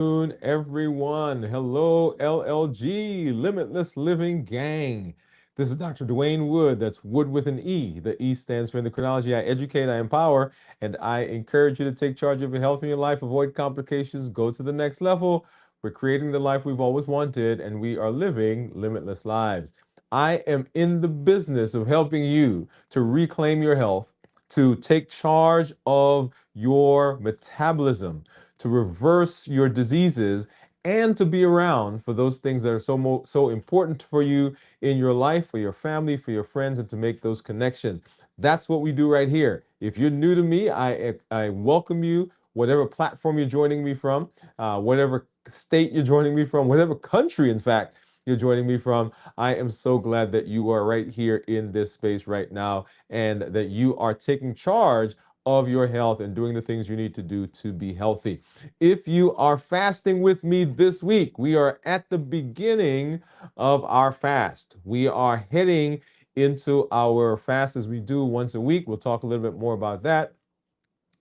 Everyone. Hello, LLG, Limitless Living Gang. This is Dr. Dwain Woode. That's Wood with an E. The E stands for endocrinology. I educate, I empower, and I encourage you to take charge of your health in your life, avoid complications, go to the next level. We're creating the life we've always wanted, and we are living limitless lives. I am in the business of helping you to reclaim your health, to take charge of your metabolism, to reverse your diseases, and to be around for those things that are so important for you in your life, for your family, for your friends, and to make those connections. That's what we do right here. If you're new to me, I welcome you, whatever platform you're joining me from, whatever state you're joining me from, whatever country, in fact, you're joining me from. I am so glad that you are right here in this space right now and that you are taking charge of your health and doing the things you need to do to be healthy. If you are fasting with me this week, we are at the beginning of our fast. We are heading into our fast as we do once a week. We'll talk a little bit more about that.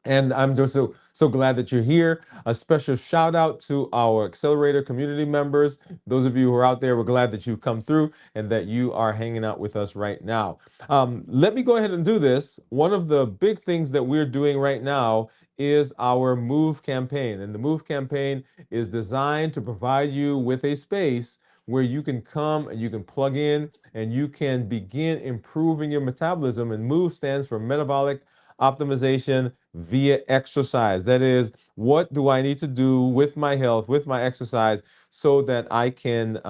And I'm just so glad that you're here. A special shout out to our accelerator community members. Those of you who are out there, we're glad that you've come through and that you are hanging out with us right now. Let me go ahead and do this. One of the big things that we're doing right now is our Move campaign. And the Move campaign is designed to provide you with a space where you can come and you can plug in and you can begin improving your metabolism. And Move stands for metabolic optimization via exercise. That is, what do I need to do with my health, with my exercise, so that I can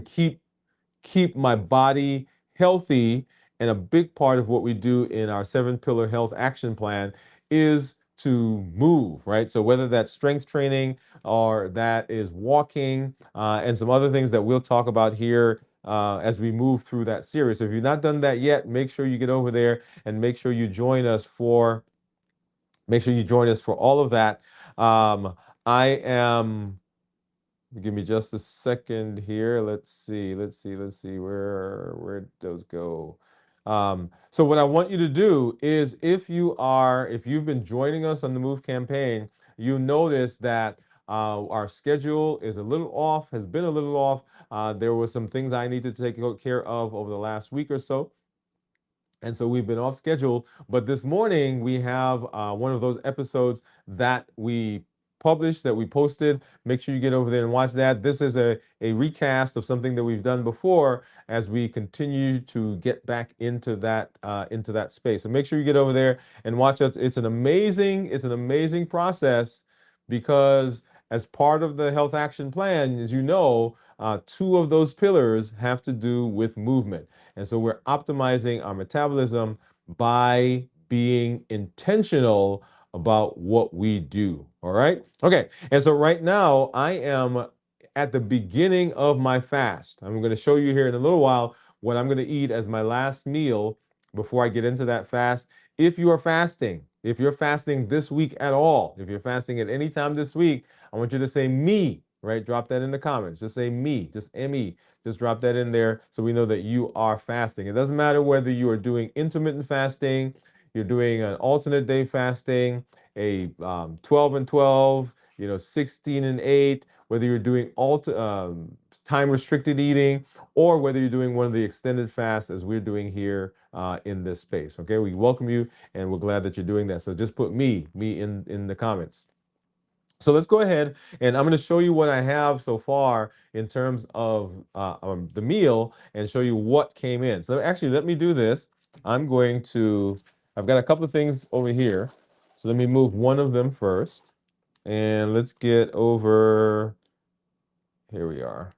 keep my body healthy. And a big part of what we do in our 7 pillar health action plan is to move, right? So whether that's strength training or that is walking, and some other things that we'll talk about here as we move through that series. So if you've not done that yet, make sure you get over there and make sure you join us for all of that. I am Give me just a second here. Let's see. Where those go? So what I want you to do is, if you've been joining us on the Move campaign, you notice that our schedule is a little off, has been a little off. There were some things I needed to take care of over the last week or so. And so we've been off schedule, but this morning we have one of those episodes that we published, that we posted. Make sure you get over there and watch that. This is a recast of something that we've done before as we continue to get back into that space. So make sure you get over there and watch it. It's an amazing process, because as part of the health action plan, as you know, 2 of those pillars have to do with movement. And so we're optimizing our metabolism by being intentional about what we do. All right. Okay. And so right now I am at the beginning of my fast. I'm going to show you here in a little while what I'm going to eat as my last meal before I get into that fast. If you're fasting this week at all, if you're fasting at any time this week, I want you to say me, right? Drop that in the comments. Just say me, just M-E. Just drop that in there so we know that you are fasting. It doesn't matter whether you are doing intermittent fasting, you're doing an alternate day fasting, a 12 and 12, 16 and 8, whether you're doing time restricted eating, or whether you're doing one of the extended fasts as we're doing here in this space. Okay, we welcome you and we're glad that you're doing that. So just put me in the comments. So let's go ahead and I'm going to show you what I have so far in terms of the meal, and show you what came in. So actually, let me do this. I've got a couple of things over here. So let me move one of them first. And let's get over, here we are.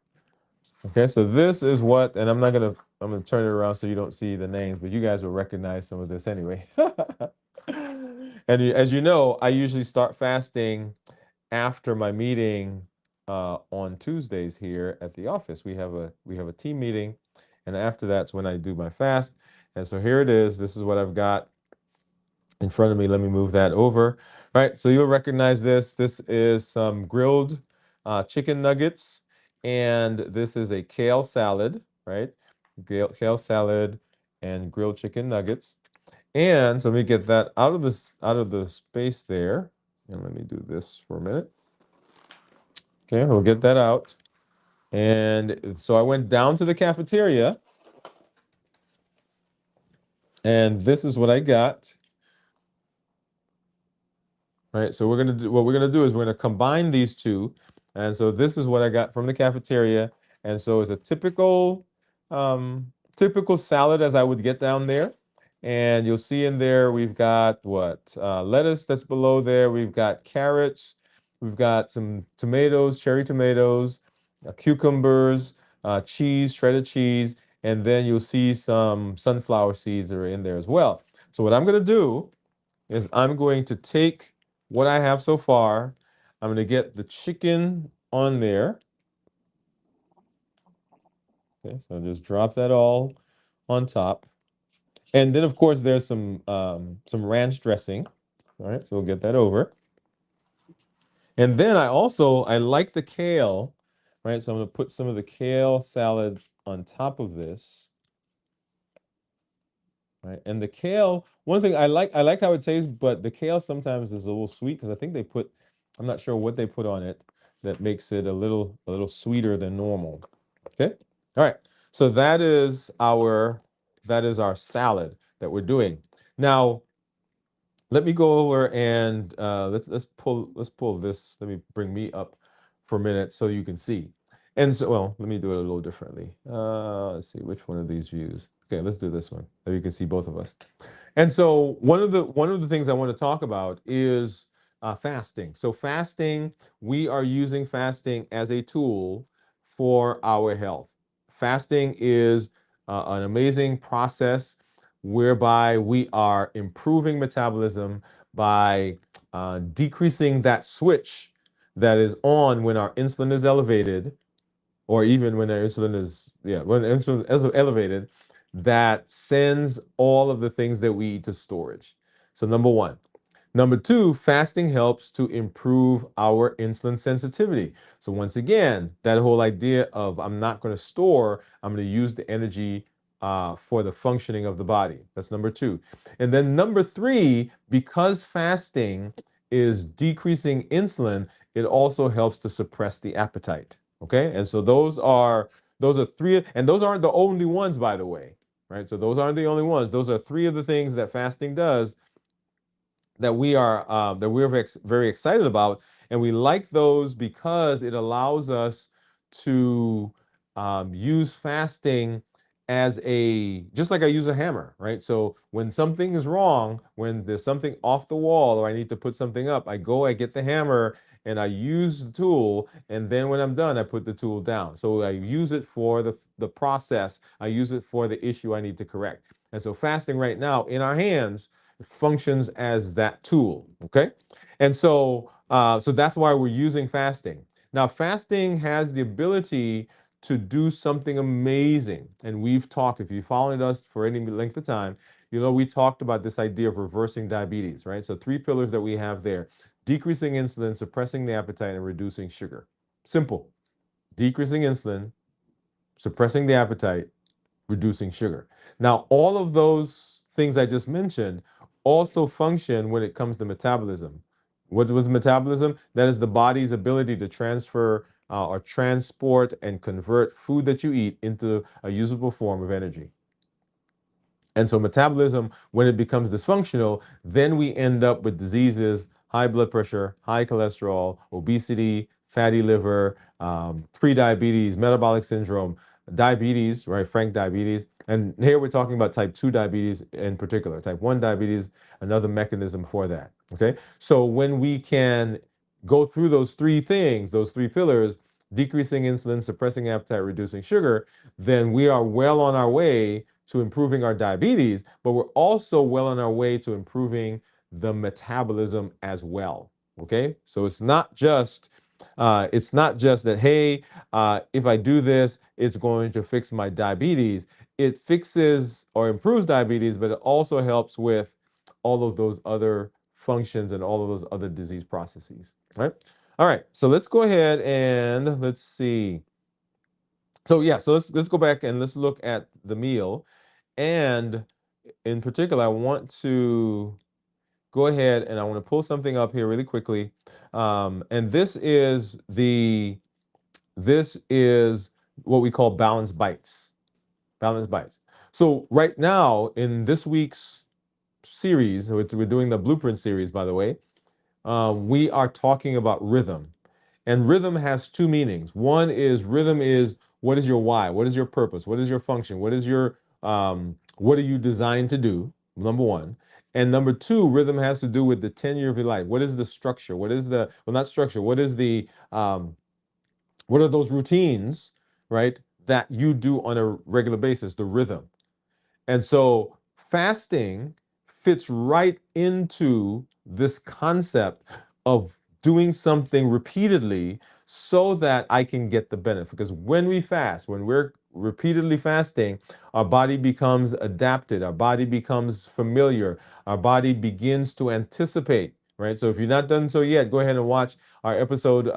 Okay, so this is what, and I'm gonna turn it around so you don't see the names, but you guys will recognize some of this anyway. And as you know, I usually start fasting after my meeting on Tuesdays here at the office. We have a team meeting, and after that's when I do my fast. And so here it is. This is what I've got in front of me. Let me move that over. All right, so you'll recognize this. This is some grilled chicken nuggets, and this is a kale salad, right? Kale salad and grilled chicken nuggets. And so let me get that out of the space there. And let me do this for a minute. Okay, we'll get that out. And so I went down to the cafeteria, and this is what I got. Right, so what we're gonna do is we're gonna combine these two, and so this is what I got from the cafeteria, and so it's a typical salad as I would get down there, and you'll see in there we've got what lettuce that's below there, we've got carrots, we've got some tomatoes, cherry tomatoes, cucumbers, cheese, shredded cheese, and then you'll see some sunflower seeds that are in there as well. So what I'm gonna do is I'm going to take what I have so far. I'm going to get the chicken on there. Okay, so just drop that all on top. And then of course there's some ranch dressing. All right, so we'll get that over. And then I like the kale, right? So I'm going to put some of the kale salad on top of this. Right. And the kale, one thing I like how it tastes, but the kale sometimes is a little sweet because I think I'm not sure what they put on it that makes it a little sweeter than normal. Okay. All right. So that is our salad that we're doing. Now, let me go over and let's pull this. Let me bring me up for a minute so you can see. And so, well, let me do it a little differently. Let's see which one of these views. Okay, let's do this one so you can see both of us. And so one of the things I want to talk about is fasting. So fasting, we are using fasting as a tool for our health. Fasting is an amazing process whereby we are improving metabolism by decreasing that switch that is on when our insulin is elevated, or even when our insulin is, yeah, when insulin is elevated, that sends all of the things that we eat to storage. So number one. Number two, fasting helps to improve our insulin sensitivity. So once again, that whole idea of I'm not going to store, I'm going to use the energy for the functioning of the body. That's number two. And then number three, because fasting is decreasing insulin, it also helps to suppress the appetite. Okay, and so those are three, and those aren't the only ones, by the way, right? So those aren't the only ones. Those are three of the things that fasting does that we're very excited about, and we like those because it allows us to use fasting as a just like I use a hammer, right? So when something is wrong, when there's something off the wall or I need to put something up, I get the hammer and I use the tool, and then when I'm done, I put the tool down. So I use it for the process. I use it for the issue I need to correct. And so fasting right now in our hands functions as that tool. Okay, and so that's why we're using fasting. Now, fasting has the ability to do something amazing, and we've talked. If you followed us for any length of time, you know we talked about this idea of reversing diabetes, right? So three pillars that we have there: decreasing insulin, suppressing the appetite, and reducing sugar. Simple. Decreasing insulin, suppressing the appetite, reducing sugar. Now, all of those things I just mentioned also function when it comes to metabolism. What was metabolism? That is the body's ability to transfer or transport and convert food that you eat into a usable form of energy. And so metabolism, when it becomes dysfunctional, then we end up with diseases, high blood pressure, high cholesterol, obesity, fatty liver, prediabetes, metabolic syndrome, diabetes, right? Frank diabetes. And here we're talking about type 2 diabetes in particular. Type 1 diabetes, another mechanism for that. Okay. So when we can go through those three things, those three pillars, decreasing insulin, suppressing appetite, reducing sugar, then we are well on our way to improving our diabetes, but we're also well on our way to improving the metabolism as well. Okay, so it's not just that, hey, if I do this, it's going to fix my diabetes. It fixes or improves diabetes, but it also helps with all of those other functions and all of those other disease processes. Right. All right. So let's go ahead and let's see. So yeah, so let's go back and let's look at the meal. And in particular, I want to go ahead and I want to pull something up here really quickly. And this is This is what we call balanced bites. Balanced bites. So right now in this week's series, which we're doing the blueprint series, by the way, we are talking about rhythm. And rhythm has two meanings. One is rhythm is what is your why? What is your purpose? What is your function? What are you designed to do? Number one. And number two, rhythm has to do with the tenure of your life. What is the structure? What is the, well, not structure, what are those routines, right, that you do on a regular basis, the rhythm? And so fasting fits right into this concept of doing something repeatedly so that I can get the benefit. Because when we fast, when we're repeatedly fasting, our body becomes adapted, our body becomes familiar, our body begins to anticipate. Right. So if you're not done so yet, go ahead and watch our episode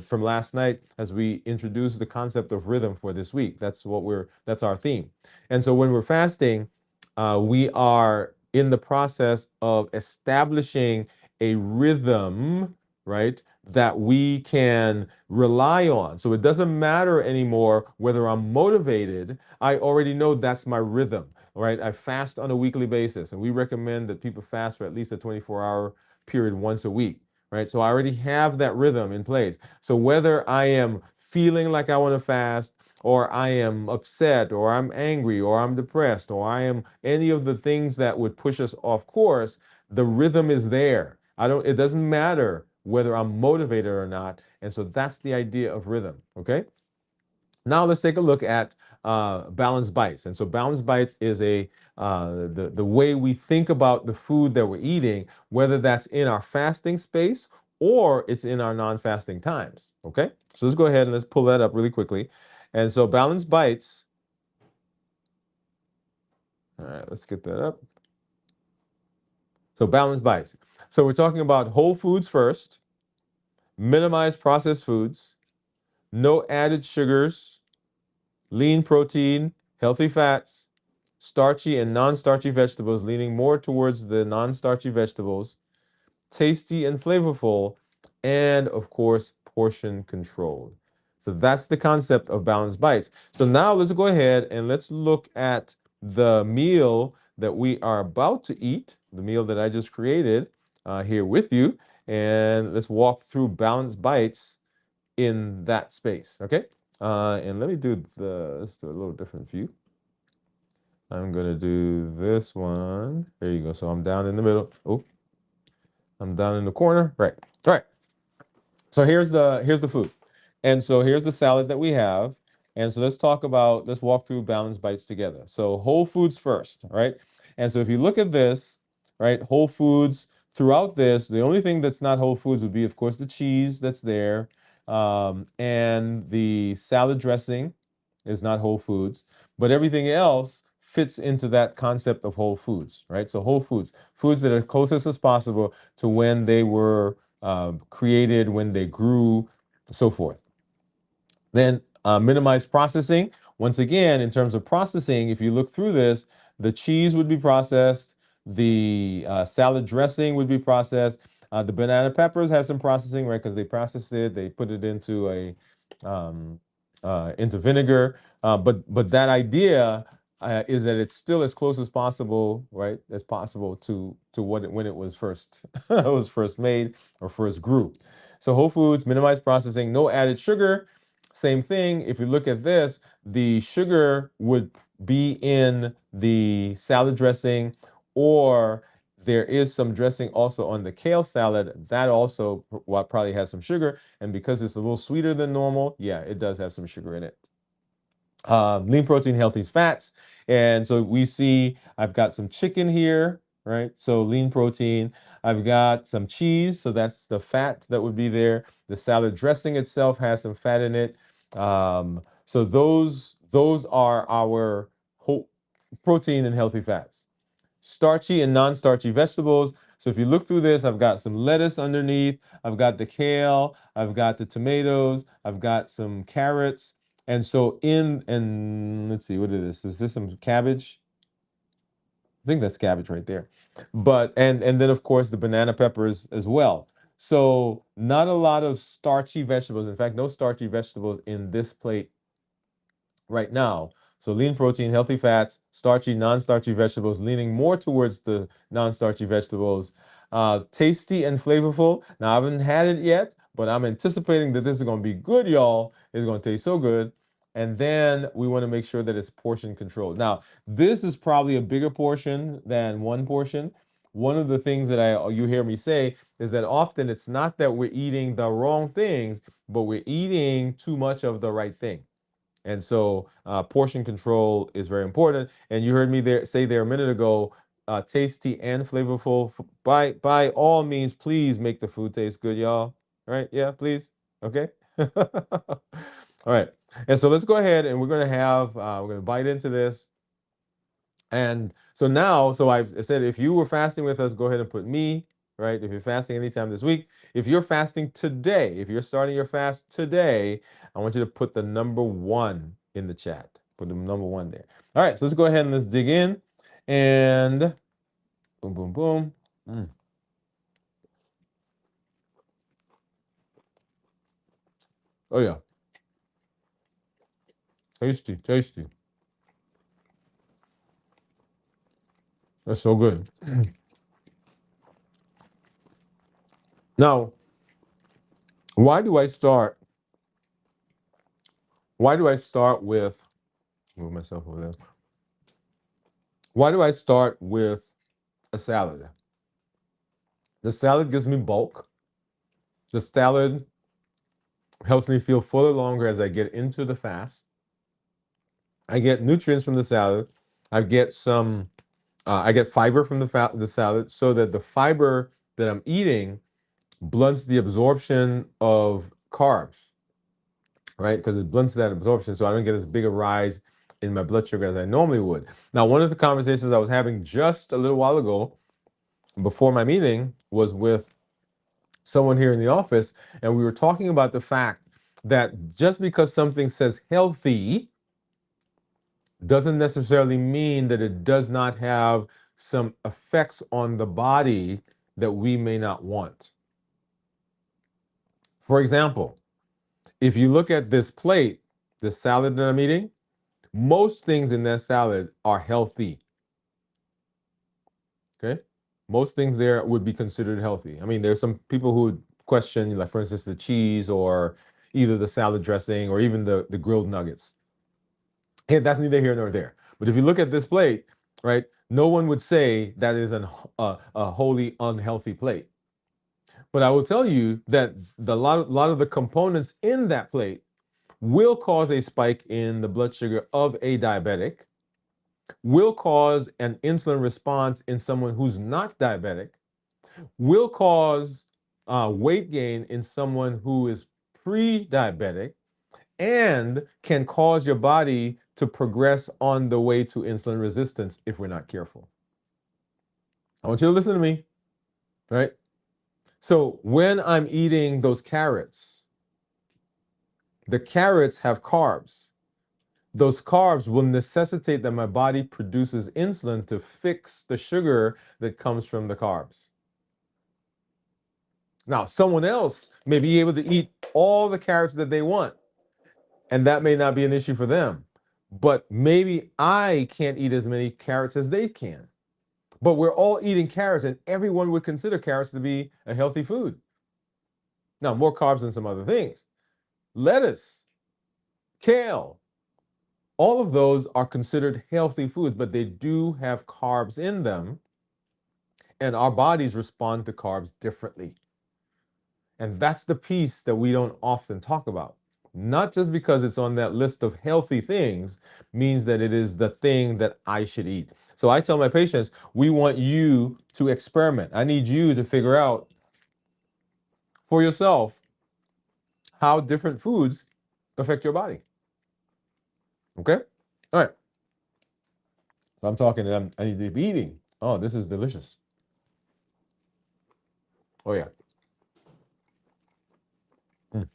from last night as we introduce the concept of rhythm for this week. That's our theme. And so when we're fasting, we are in the process of establishing a rhythm, right, that we can rely on. So it doesn't matter anymore whether I'm motivated. I already know that's my rhythm, right? I fast on a weekly basis, and we recommend that people fast for at least a 24-hour period once a week, right? So I already have that rhythm in place. So whether I am feeling like I want to fast, or I am upset, or I'm angry, or I'm depressed, or I am any of the things that would push us off course, the rhythm is there. It doesn't matter whether I'm motivated or not. And so that's the idea of rhythm. Okay. Now let's take a look at balanced bites. And so balanced bites is the way we think about the food that we're eating, whether that's in our fasting space or it's in our non-fasting times. Okay, so let's go ahead and let's pull that up really quickly. And so balanced bites. All right, let's get that up. So balanced bites. So we're talking about whole foods first, minimize processed foods, no added sugars, lean protein, healthy fats, starchy and non-starchy vegetables, leaning more towards the non-starchy vegetables, tasty and flavorful, and of course, portion controlled. So that's the concept of balanced bites. So now let's go ahead and let's look at the meal that we are about to eat, the meal that I just created here with you. And let's walk through balanced bites in that space, okay? And let's do a little different view. I'm gonna do this one. There you go. So I'm down in the middle. Oh, I'm down in the corner. Right. All right. So here's the food. And so here's the salad that we have. And so let's walk through balanced bites together. So whole foods first, right? And so if you look at this, right, whole foods throughout this, the only thing that's not whole foods would be, of course, the cheese that's there. And the salad dressing is not whole foods, but everything else fits into that concept of whole foods, right? So whole foods, foods that are closest as possible to when they were created, when they grew, so forth. Then minimize processing. Once again, in terms of processing, if you look through this, the cheese would be processed, the salad dressing would be processed, the banana peppers has some processing, right? Because they processed it, they put it into vinegar. But that idea is that it's still as close as possible, right, as possible to when it was first it was first made or first grew. So whole foods, minimize processing, no added sugar. Same thing. If you look at this, the sugar would be in the salad dressing, or there is some dressing also on the kale salad. That also probably has some sugar. And because it's a little sweeter than normal, yeah, it does have some sugar in it. Lean protein, healthy fats. And so we see I've got some chicken here, right? So lean protein. I've got some cheese, so that's the fat that would be there. The salad dressing itself has some fat in it. So those are our whole protein and healthy fats. Starchy and non-starchy vegetables. So if you look through this, I've got some lettuce underneath. I've got the kale. I've got the tomatoes. I've got some carrots. And so and let's see, what is this? Is this some cabbage? I think that's cabbage right there. But and then of course the banana peppers as well. So not a lot of starchy vegetables. In fact, no starchy vegetables in this plate right now. So lean protein, healthy fats, starchy, non-starchy vegetables, leaning more towards the non-starchy vegetables. Tasty and flavorful. Now, I haven't had it yet, but I'm anticipating that this is going to be good, y'all. It's going to taste so good. And then we want to make sure that it's portion controlled. Now, this is probably a bigger portion than one portion. One of the things that you hear me say is that often it's not that we're eating the wrong things, but we're eating too much of the right thing. And so portion control is very important. And you heard me say there a minute ago, tasty and flavorful. By all means, please make the food taste good, y'all. Right? Yeah, please. Okay. All right. And so let's go ahead and we're going to bite into this. And so now, so I said, if you were fasting with us, go ahead and put me, right? If you're fasting anytime this week, if you're fasting today, if you're starting your fast today, I want you to put the number 1 in the chat. Put the number 1 there. All right, so let's go ahead and let's dig in. And boom, boom, boom. Oh, yeah. Tasty, tasty. That's so good. Now, why do I start? Why do I start with, move myself over there. Why do I start with a salad? The salad gives me bulk. The salad helps me feel fuller longer as I get into the fast. I get nutrients from the salad. I get I get fiber from the salad, so that the fiber that I'm eating blunts the absorption of carbs, right? Because it blunts that absorption, so I don't get as big a rise in my blood sugar as I normally would. Now, one of the conversations I was having just a little while ago before my meeting was with someone here in the office, and we were talking about the fact that just because something says healthy doesn't necessarily mean that it does not have some effects on the body that we may not want. For example, if you look at this plate, the salad that I'm eating, most things in that salad are healthy. Okay? Most things there would be considered healthy. I mean, there's some people who would question, like, for instance, the cheese or either the salad dressing or even the grilled nuggets. Hey, that's neither here nor there. But if you look at this plate, right, no one would say that is a wholly unhealthy plate. But I will tell you that lot of the components in that plate will cause a spike in the blood sugar of a diabetic, will cause an insulin response in someone who's not diabetic, will cause weight gain in someone who is pre-diabetic, and can cause your body to progress on the way to insulin resistance if we're not careful. I want you to listen to me, right? So when I'm eating those carrots, the carrots have carbs. Those carbs will necessitate that my body produces insulin to fix the sugar that comes from the carbs. Now, someone else may be able to eat all the carrots that they want, and that may not be an issue for them. But maybe I can't eat as many carrots as they can. But we're all eating carrots, and everyone would consider carrots to be a healthy food. Now, more carbs than some other things. Lettuce, kale, all of those are considered healthy foods, but they do have carbs in them, and our bodies respond to carbs differently. And that's the piece that we don't often talk about. Not just because it's on that list of healthy things means that it is the thing that I should eat. So I tell my patients, we want you to experiment. I need you to figure out for yourself how different foods affect your body. Okay? All right. So I'm talking and I need to be eating. Oh, this is delicious. Oh, yeah. Mm.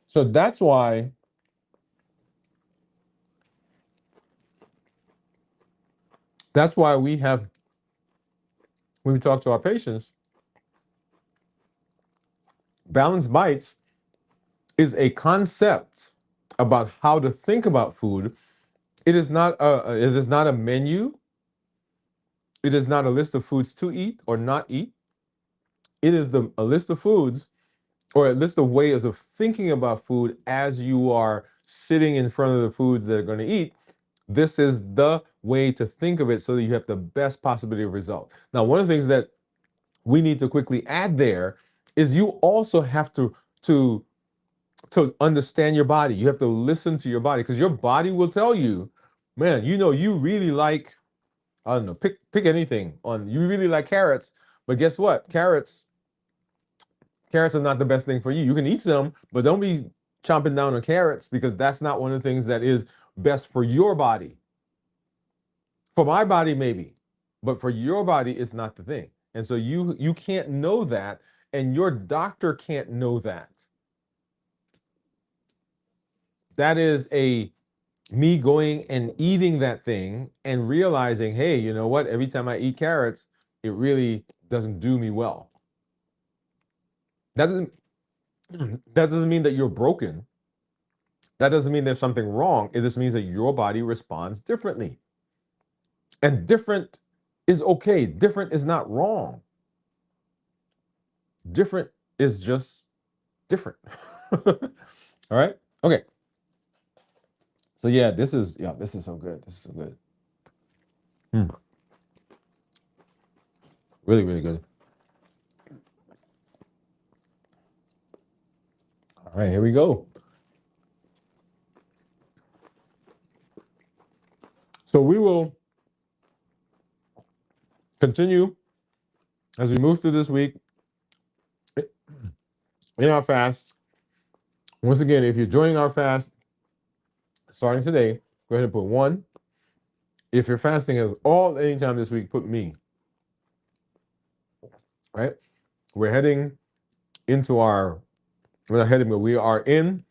So that's why we have when we talk to our patients, balanced bites is a concept about how to think about food. It is not a menu. It is not a list of foods to eat or not eat. It is a list of foods or a list of ways of thinking about food as you are sitting in front of the foods that are going to eat. This is the way to think of it so that you have the best possibility of result. Now, one of the things that we need to quickly add there is you also have to understand your body. You have to listen to your body because your body will tell you, man, you really like, I don't know, pick anything on, you really like carrots, but guess what? Carrots are not the best thing for you. You can eat some, but don't be chomping down on carrots because that's not one of the things that is best for your body. For my body, maybe, but for your body, it's not the thing. And so you can't know that, and your doctor can't know that. That is me going and eating that thing and realizing, hey, you know what? Every time I eat carrots, it really doesn't do me well. That doesn't that doesn't mean that you're broken. That doesn't mean there's something wrong. It just means that your body responds differently. And different is okay. Different is not wrong. Different is just different. All right? Okay. So yeah, this is so good. This is so good. Really, really good. All right, here we go. So we will continue as we move through this week in our fast. Once again, if you're joining our fast starting today, go ahead and put 1. If you're fasting as all anytime this week, put me. Right? We're heading into we're not heading, but we are in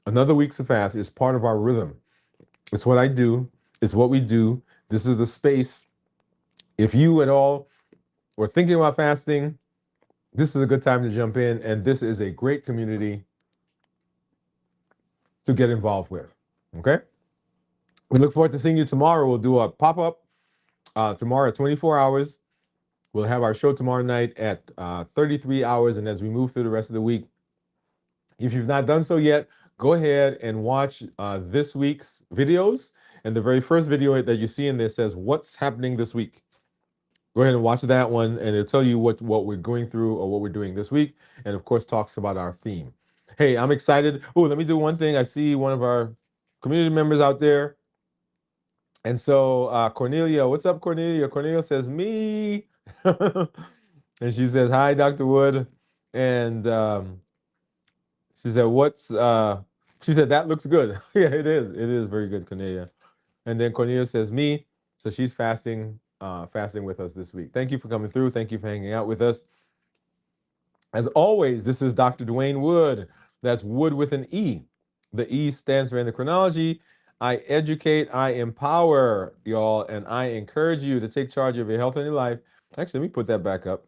another week's of fast. It's part of our rhythm. It's what I do. It's what we do. This is the space. If you at all were thinking about fasting, this is a good time to jump in, and this is a great community to get involved with. Okay? We look forward to seeing you tomorrow. We'll do a pop-up tomorrow at 24 hours. We'll have our show tomorrow night at 33 hours, and as we move through the rest of the week, if you've not done so yet, go ahead and watch this week's videos. And the very first video that you see in there says, what's happening this week? Go ahead and watch that one, and it'll tell you what we're going through or what we're doing this week, and of course talks about our theme. Hey, I'm excited. Oh, let me do one thing. I see one of our community members out there. And so Cornelia, what's up, Cornelia? Cornelia says, me. And she says, hi, Dr. Woode. And she said, she said, that looks good. Yeah, it is. It is very good, Cornelia. And then Cornelia says, me. So she's fasting with us this week. Thank you for coming through. Thank you for hanging out with us. As always, this is Dr. Dwain Woode. That's Wood with an E. The E stands for endocrinology. I educate, I empower y'all, and I encourage you to take charge of your health and your life. Actually, let me put that back up.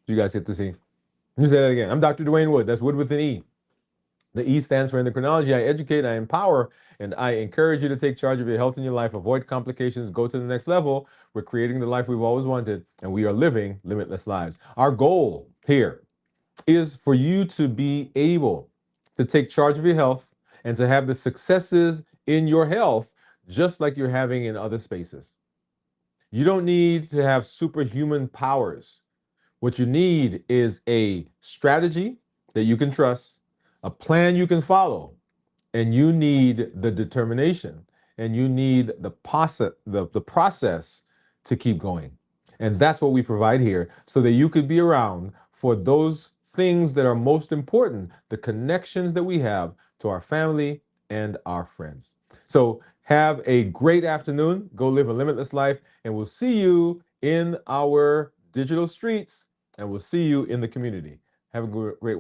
You guys get to see. Let me say that again. I'm Dr. Dwain Woode. That's Wood with an E. The E stands for endocrinology. I educate, I empower, and I encourage you to take charge of your health and your life. Avoid complications. Go to the next level. We're creating the life we've always wanted, and we are living limitless lives. Our goal here is for you to be able to take charge of your health and to have the successes in your health just like you're having in other spaces. You don't need to have superhuman powers. What you need is a strategy that you can trust, a plan you can follow, and you need the determination, and you need the process to keep going. And that's what we provide here so that you could be around for those things that are most important, the connections that we have to our family and our friends. So have a great afternoon. Go live a limitless life, and we'll see you in our digital streets, and we'll see you in the community. Have a great one.